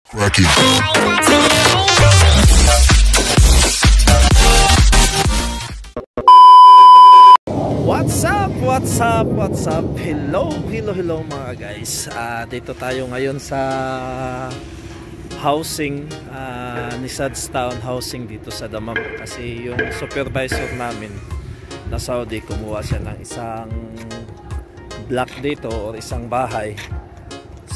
Cracky. What's up? What's up? What's up? Hello, hello, hello mga guys. Dito tayo ngayon sa housing ni Sads Town Housing dito sa Damam. Kasi yung supervisor namin na Saudi, kumuha siya ng isang block dito or isang bahay.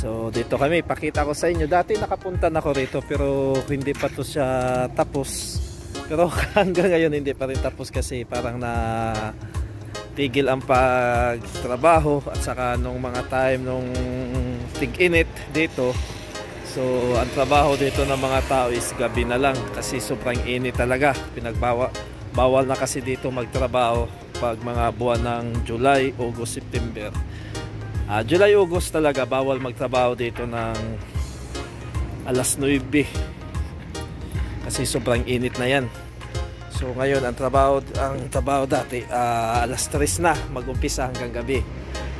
So dito kami, pakita ko sa inyo. Dati nakapunta na ako rito pero hindi pa to siya tapos. Pero hanggang ngayon hindi pa rin tapos kasi parang na tigil ang pagtrabaho at saka nung mga time nung tig-init dito. So ang trabaho dito ng mga tao is gabi na lang kasi sobrang init talaga. Bawal na kasi dito magtrabaho pag mga buwan ng July, August, September. July, August talaga bawal magtrabaho dito ng alas 9 kasi sobrang init na yan. So ngayon ang trabaho dati alas 3 na mag-umpisa hanggang gabi.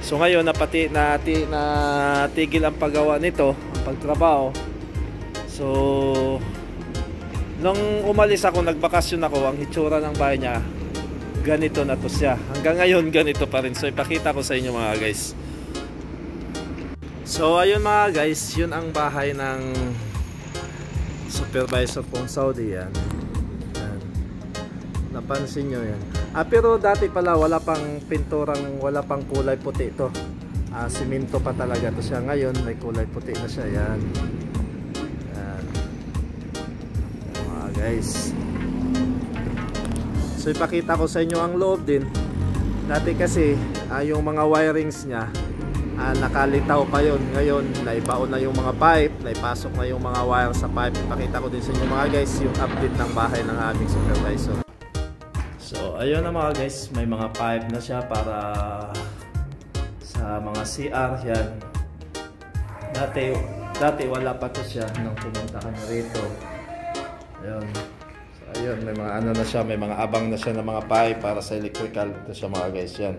So ngayon natigil ang paggawa nito, ang pagtrabaho. So nung umalis ako, nagbakasyon ako, ang hitsura ng bahay niya ganito na to siya. Hanggang ngayon ganito pa rin. So ipakita ko sa inyo mga guys. So ayun mga guys, yun ang bahay ng supervisor kong Saudi yan. Napansin nyo yan. Pero dati pala wala pang pinturang, wala pang kulay puti ito. Simento pa talaga to siya. Ngayon may kulay puti na siya. Yan. Yan. Mga guys. So ipakita ko sa inyo ang loob din. Dati kasi yung mga wirings niya nakalitaw pa yun. Ngayon naibaon na yung mga pipe, naipasok na yung mga wire sa pipe. Ipakita ko din sa inyo mga guys yung update ng bahay ng aming supervisor. So ayun na mga guys, may mga pipe na siya para sa mga CR yan. Dati wala pa to siya nung pumunta kami rito. Ayun. So ayun, may mga ano na siya, may mga abang na siya ng mga pipe para sa electrical. Ito siya mga guys yan.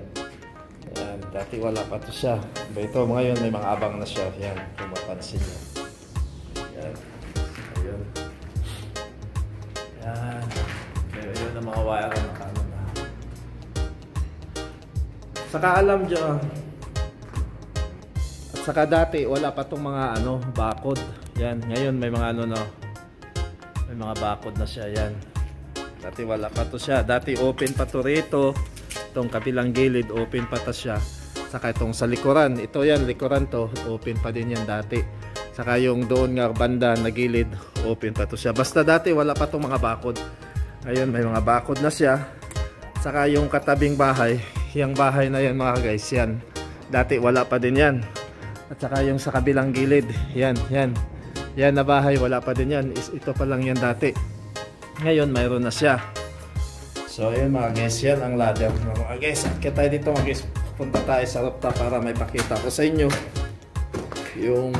Ayan, dati wala pa to siya. Ito ngayon may mga abang na siya. Yan, kung mapansin nyo. Yan. Ayun. Yan. Ayun ang mga wire na kano na. Saka alam nyo, at saka dati wala pa tong mga bakod. Yan, ngayon may mga may mga bakod na siya. Yan. Dati wala pa to siya. Dati open pa to rito. Itong kabilang gilid open pa to siya. Saka itong sa likuran, ito yan, likuran to, open pa din yan dati. Saka yung doon nga banda na gilid, open pa to siya. Basta dati wala pa tong mga bakod. Ngayon may mga bakod na siya. Saka yung katabing bahay, yung bahay na yan mga guys, yan. Dati wala pa din yan. At saka yung sa kabilang gilid, yan. Yan na bahay, wala pa din yan. Ito pa lang yan dati. Ngayon mayroon na siya. So ayun mga guys, yan ang ladder. Mga guys, akit tayo dito mga guys. Punta tayo sa rooftop para may pakita ko sa inyo yung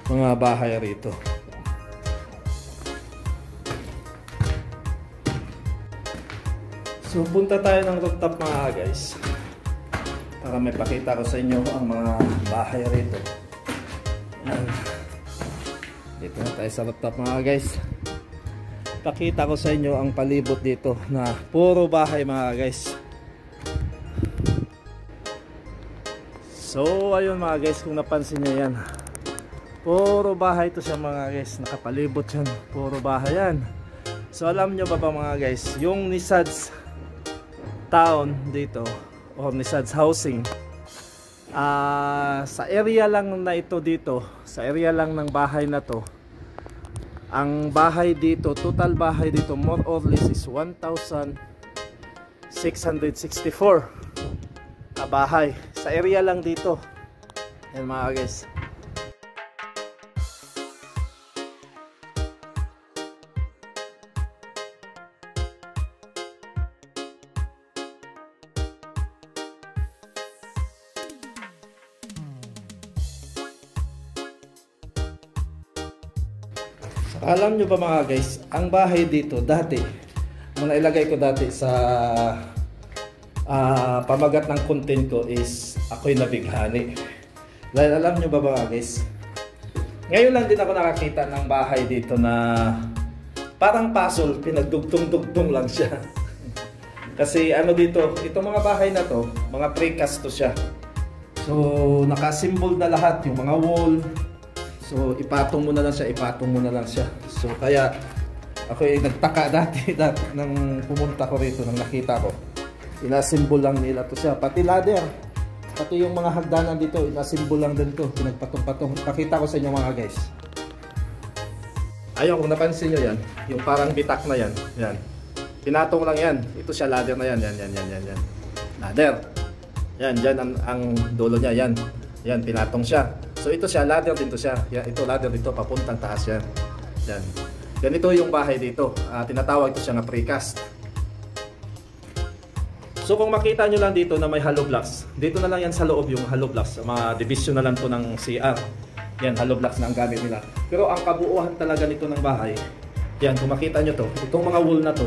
mga bahay rito. So punta tayo ng rooftop mga guys para may pakita ko sa inyo ang mga bahay rito. Dito na tayo sa rooftop mga guys. Pakita ko sa inyo ang palibot dito na puro bahay mga guys. So ayun mga guys, kung napansin nyo yan, puro bahay to siya mga guys. Nakapalibot yan, puro bahay yan. So alam nyo ba mga guys, yung ni Sads Town dito o ni Sads Housing, sa area lang na ito dito, sa area lang ng bahay na to, ang bahay dito, total bahay dito more or less is 1,664 na bahay sa area lang dito. Yan mga guys. Alam nyo ba mga guys, ang bahay dito dati, ang nailagay ko dati sa pamagat ng content ko is ako'y nabighani. Dahil alam nyo ba mga guys, Ngayon lang din ako nakakita ng bahay dito na parang puzzle, pinagdugtong-dugtong lang siya. Kasi ano dito, itong mga bahay na to, mga precast to siya. So nakasimbol na lahat yung mga wall. So ipatong mo na lang siya, So kaya ako ay nagtaka dati nang pumunta ko rito, nang nakita ko. Inasimbol lang nila to siya, pati ladder. Pati yung mga hagdanan dito, inasimbol lang din to, pinagpatong-patong. Pakita ko sa inyo mga guys. Ayun, kung napansin nyo yan, yung parang bitak na yan, yan. Pinatong lang yan. Ito siya, ladder na yan, yan. Ladder. Yan, dyan ang dulo niya, yan. Yan, pinatong siya. So ito siya, ladder din to siya. Yan, ito ladder dito, papuntang taas yan. Yan. Ganito yung bahay dito. Tinatawag ito siya nga precast. So kung makita nyo lang dito na may hollow blocks, dito na lang yan sa loob yung hollow blocks. Mga division na lang to ng CR. Yan, hollow blocks na ang gamit nila. Pero ang kabuuan talaga nito ng bahay, yan, kung makita nyo to, itong mga wall na to,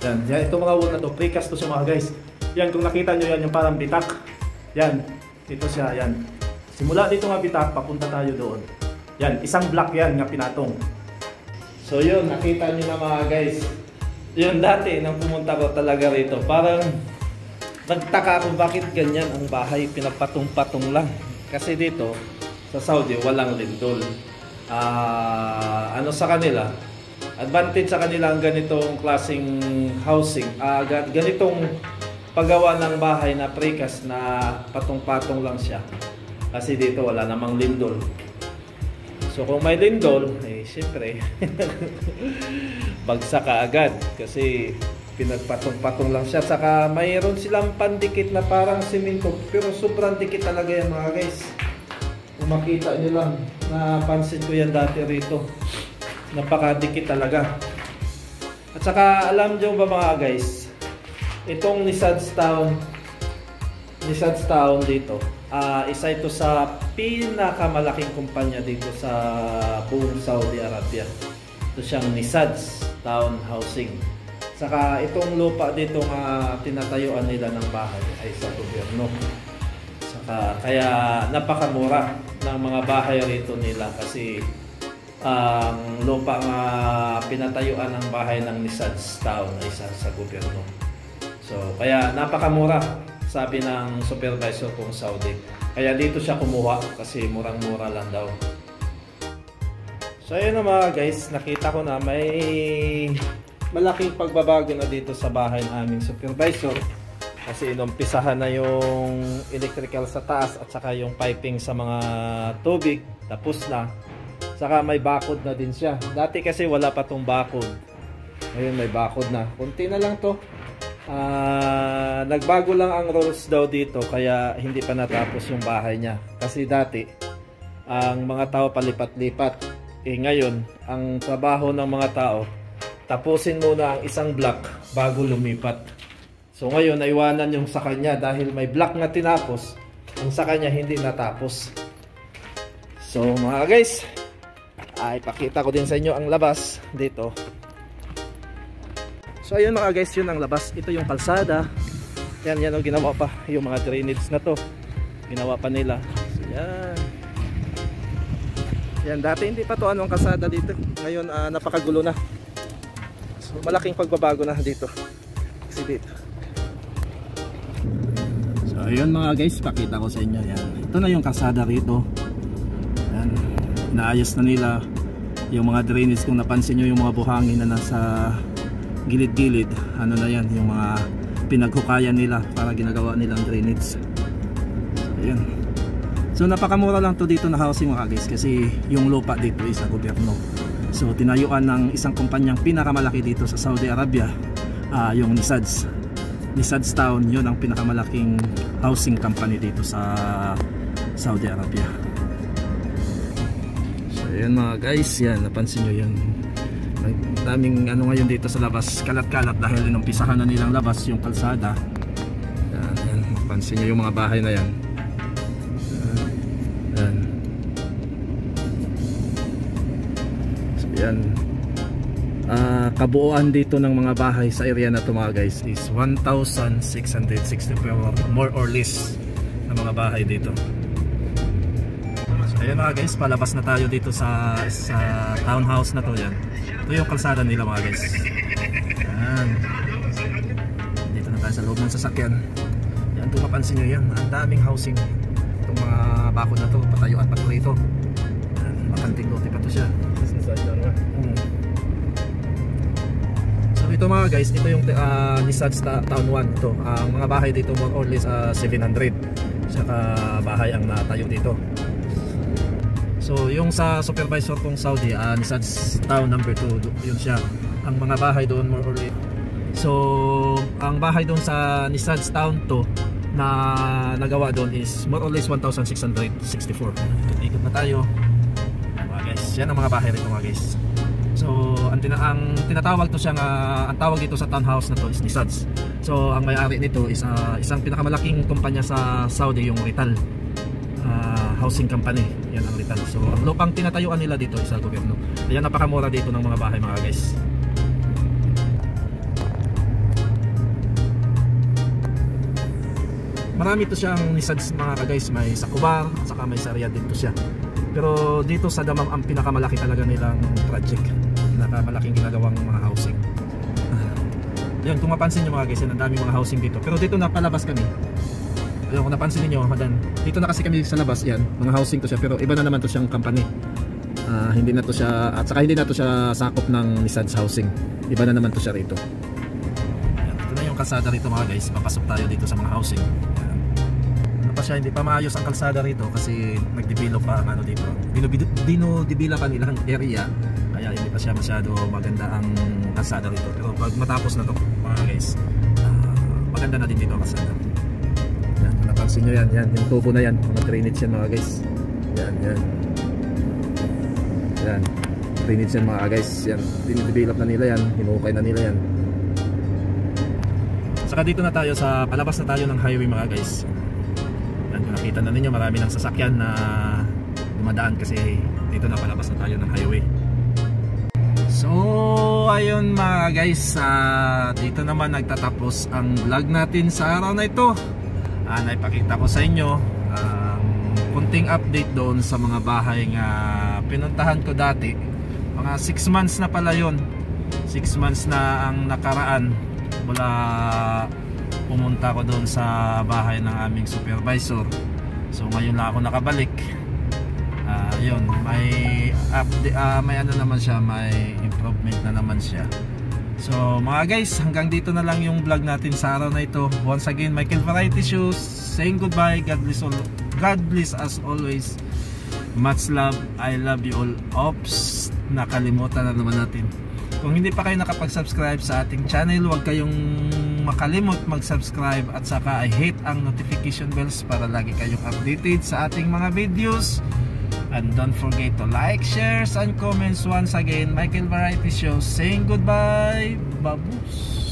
yan, itong mga wall na to, precast to siya mga guys. Yan, kung nakita nyo yan, yung parang bitak. Yan, ito siya, yan. Simula dito nga bitak, papunta tayo doon. Yan, isang block yan nga pinatong. So yun, nakita nyo na mga guys. Yun, dati nang pumunta ko talaga rito, parang nagtaka ako bakit ganyan ang bahay, pinapatong-patong lang. Kasi dito sa Saudi walang lindol. Ano sa kanila, advantage sa kanila ang ganitong klaseng housing, ganitong paggawa ng bahay na precast na patong-patong lang siya. Kasi dito wala namang lindol. So kung may lindol, eh siyempre bagsak ka agad kasi pinagpatong-patong lang siya. Saka mayroon silang pandikit na parang simento, pero sobrang dikit talaga yan mga guys. Kung makita nyo lang, napansin ko yan dati rito, napakadikit talaga. At saka alam nyo ba mga guys, itong Nisads Town dito, isa ito sa pinakamalaking kumpanya dito sa buong Saudi Arabia. Ito siyang Nisads Town Housing. Saka itong lupa dito nga tinatayuan nila ng bahay ay sa gobyerno. Saka kaya napakamura ng mga bahay rito nila kasi ang lupa nga pinatayuan ng bahay ng Nisads Town ay sa gobyerno. So kaya napakamura, sabi ng supervisor kong Saudi. Kaya dito siya kumuha kasi murang-mura lang daw. So ayun na mga guys, nakita ko na may malaking pagbabago na dito sa bahay ng aming supervisor kasi inumpisahan na yung electrical sa taas at saka yung piping sa mga tubig tapos na, saka may bakod na din siya. Dati kasi wala pa tong bakod, ngayon may bakod na, kunti na lang to. Nagbago lang ang rules daw dito kaya hindi pa natapos yung bahay niya kasi dati ang mga tao palipat-lipat, ngayon ang trabaho ng mga tao tapusin muna ang isang block bago lumipat. So ngayon naiwanan yung sa kanya dahil may block na tinapos, ang sa kanya hindi natapos. So mga guys, ay pakita ko din sa inyo ang labas dito. So ayun mga guys, yun ang labas. Ito yung kalsada. Yan o, ginawa pa yung mga drainage na to, ginawa pa nila. So yan. Yan, dati hindi pa to anong kalsada dito. Ngayon napakagulo na. So, malaking pagbabago na dito. Kasi dito. So, ayun mga guys, pakita ko sa inyo. Yan. Ito na yung kalsada rito. Yan. Naayos na nila yung mga drainage. Kung napansin nyo yung mga buhangin na nasa gilid-gilid. Ano na yan, yung mga pinaghukayan nila para ginagawa nilang drainage. So, ayun. So, napakamura lang to dito na housing mga guys. Kasi yung lupa dito is sa gobyerno. So tinayuan ng isang kumpanyang pinakamalaki dito sa Saudi Arabia, yung Nisads Town. Yun ang pinakamalaking housing company dito sa Saudi Arabia. So yan mga guys, yan napansin nyo yan. Daming ano ngayon dito sa labas, kalat-kalat dahil inumpisahan na nilang labas yung kalsada. Yan, napansin nyo yung mga bahay na yan. Yan. Kabuuan dito ng mga bahay sa area na to mga guys is 1,664 more or less na mga bahay dito. So Ayan mga guys, palabas na tayo dito sa townhouse na to. Yan. Ito yung kalsada nila mga guys. Yan. Dito na tayo sa loob ng sasakyan. Yan, kung mapansin nyo yan, ang daming housing. Itong mga bakod na to, patayuan pa to rito. Yan, makanting lote pa to siya. So ito mga guys, ito yung Nissan's Town 1 ito. Ang mga bahay dito more or less 700. Saka bahay ang natayo dito. So yung sa supervisor kong Saudi, Nissan's Town number 2, yun siya. Ang mga bahay doon more or less. So ang bahay doon sa Nissan's Town 2 na nagawa doon is more or less 1,664. Ikot na tayo. Yan mga guys, yan ang mga bahay rito mga guys. So ang tinatawag to siyang ang tawag dito sa townhouse na to is Nissan's. So ang may-ari nito is isang pinakamalaking kumpanya sa Saudi, yung Rital housing company. Yan ang Rital. So ang lupang tinatayuan nila dito is sa gobyerno. Ayan, napakamura dito ng mga bahay mga guys. Marami to siyang Nissan's mga guys. May sa Kubar, saka may sa Riyadh dito siya. Pero dito sa Dammam ang pinakamalaki talaga nilang project, pinakamalaking ginagawang mga housing. Yan, kung mapansin nyo mga guys, yan ang daming mga housing dito. Pero dito na palabas kami. Ayun, kung napansin niyo, madan, dito na kasi kami sa labas, yan, mga housing to siya. Pero iba na naman to siyang company. Hindi na to siya, at saka hindi na to siya sakop ng Nissan's housing. Iba na naman to siya rito. Yan, ito na yung kalsada rito mga guys. Papasok tayo dito sa mga housing. Siya, hindi pa maayos ang kalsada rito kasi nag-develop pa ang ano dito. Dino-develop ang ilang area, kaya hindi pa siya masyado maganda ang kalsada rito. Pero pag matapos na to mga guys, maganda na din dito ang kalsada. Yan, napansin nyo yan, yung tubo na yan, mga drainage yan mga guys. Yan. Yan, drainage yan mga guys. Yan, dino-develop na nila yan, hinukay na nila yan. Saka dito na tayo sa palabas na tayo ng highway mga guys. Nakita na ninyo, marami ng sasakyan na dumadaan kasi dito na palabas na tayo ng highway. So ayun mga guys, dito naman nagtatapos ang vlog natin sa araw na ito. Naipakita ko sa inyo kunting update doon sa mga bahay nga pinuntahan ko dati. Mga 6 months na pala yun. 6 months na ang nakaraan mula pumunta ko doon sa bahay ng aming supervisor. So ngayon lang ako nakabalik. Yun, may update, may ano naman siya, may improvement na naman siya. So mga guys, hanggang dito na lang yung vlog natin sa araw na ito. Once again, Michael Variety Shoes saying goodbye. God bless as always. Much love. I love you all. Oops, nakalimutan na naman natin. Kung hindi pa kayo nakapag-subscribe sa ating channel, huwag kayong makalimot mag-subscribe at saka i-hit ang notification bells para lagi kayong updated sa ating mga videos. And don't forget to like, shares, and comments. Once again, Michael Variety Show saying goodbye. Babus!